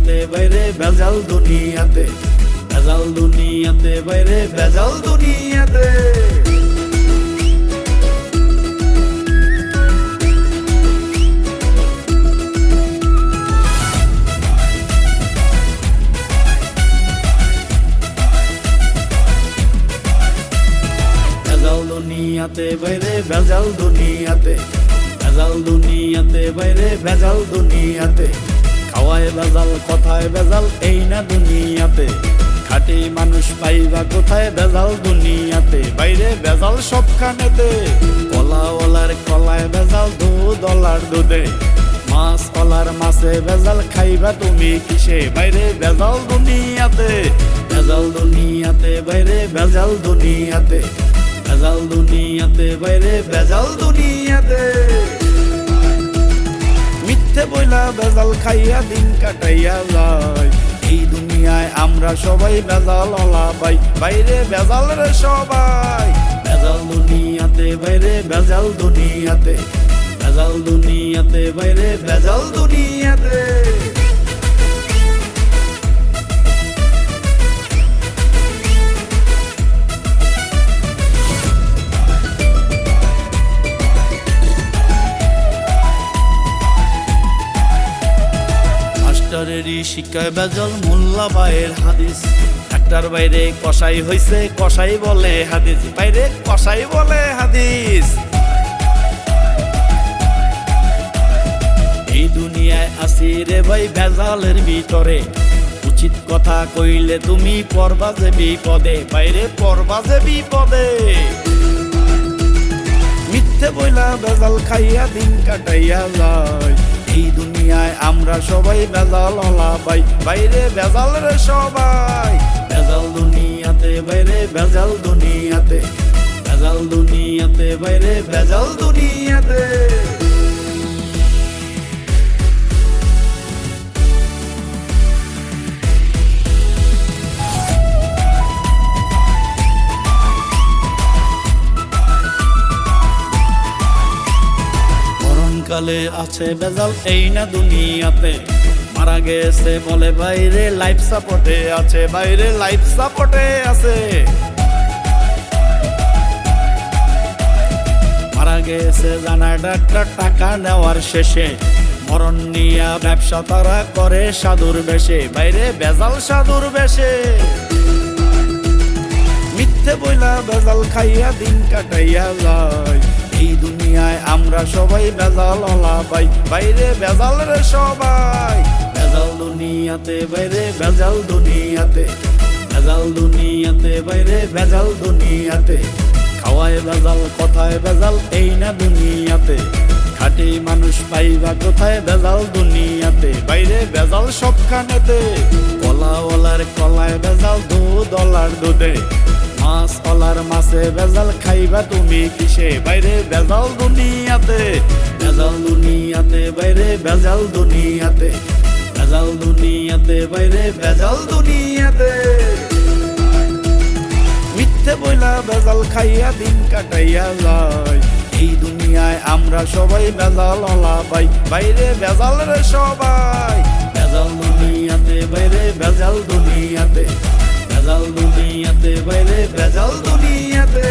দুনিয়াতে বাইরে বেজাল দুনিয়াতে, বেজাল দুনিয়াতে বাইরে বেজাল দুনিয়াতে। বেজাল দুনিয়াতে বাইরে বেজাল দুনিয়াতে, বেজাল দুনিয়াতে বাইরে বেজাল দুনিয়াতে। খাওয়ায় বেজাল কথায় বেজাল এই না দুনিয়াতে, খাঁটি মানুষ পাইবা কোথায় বেজাল দুনিয়াতে, বাইরে বেজাল সবখানেতে। কলাওয়ালার কলায় বেজাল, দুধ ওলার দুধে, মাছ ওলার মাছে বেজাল, খাইবা তুমি কিসে, বাইরে বেজাল দুনিয়াতে। বেজাল দুনিয়াতে বাইরে বেজাল দুনিয়াতে, বেজাল দুনিয়াতে বাইরে বেজাল দুনিয়াতে। মিথ্যে বইলা বেজাল খাইয়া দিন কাটাইয়া যায়, এই দুনিয়ায় আমরা সবাই বেজাল ওলা ভাই, বাইরে বেজাল রে সবাই। বেজাল দুনিয়াতে বাইরে বেজাল দুনিয়াতে, বেজাল দুনিয়াতে বাইরে বেজাল দুনিয়াতে। ডাক্তারেরই শিক্ষায় বেজাল, মোল্লা ভাইয়ের হাদিস। ডাক্তার বাইরে কসাই হইছে, কসাই বলে হাদিস, বাইরে কসাই বলে হাদিস। এই দুনিয়ায় আসি রে ভাই বেজালের ভিতরে, উচিত কথা কইলে তুমি পড়বা যে বিপদে, বাইরে পড়বা যে বিপদে। মিথ্যে বইলা বেজাল খাইয়া দিন কাটাইয়া যায়, এই দুনিয়ায় আমরা সবাই বেজাল ওলা ভাই, বাইরে বেজাল রে সবাই। বেজাল দুনিয়াতে বাইরে বেজাল দুনিয়াতে, বেজাল দুনিয়াতে বাইরে বেজাল দুনিয়াতে। কালে আছে বেজাল এই না দুনিয়াতে, মারা গেছে বলে বাইরে লাইফ সাপোর্টে আছে, বাইরে লাইফ সাপোর্টে আছে। মারা গেছে জানা ডাক্তার টাকা নেওয়ার শেষে, মরণ নিয়া ব্যবসা তারা করে সাধুর বেশে, বাইরে বেজাল সাধুর বেশে। মিথ্যে বইলা বেজাল খাইয়া দিন কাটাইয়া যায়, এই দুনিয়ায় আমরা সবাই বেজাল ওলা ভাই, বাইরে বেজাল রে সবাই। বেজাল দুনিয়াতে বাইরে বেজাল দুনিয়াতে, বেজাল দুনিয়াতে বাইরে বেজাল দুনিয়াতে। খাওয়ায় বেজাল কথায় বেজাল এই না দুনিয়াতে, খাঁটি মানুষ পাইবা কোথায় বেজাল দুনিয়াতে, বাইরে বেজাল সবখানেতে। কলাওয়ালার কলায় বেজাল, দুধ ওলার দুধে, মাছ ওলার মাছে বেজাল, খাইবা তুমি কিসে, বাইরে বেজাল দুনিয়াতে। বেজাল দুনিয়াতে বাইরে বেজাল দুনিয়াতে, বেজাল দুনিয়াতে বাইরে বেজাল দুনিয়াতে। মিথ্যে বইলা বেজাল খাইয়া দিন কাটাইয়া যায়, এই দুনিয়ায় আমরা সবাই বেজাল ওলা ভাই, বাইরে বেজাল রে সবাই। বেজাল দুনিয়াতে বাইরে বেজাল দুনিয়াতে, বেজাল দুনিয়াতে বাইরে বেজাল দুনিয়াতে।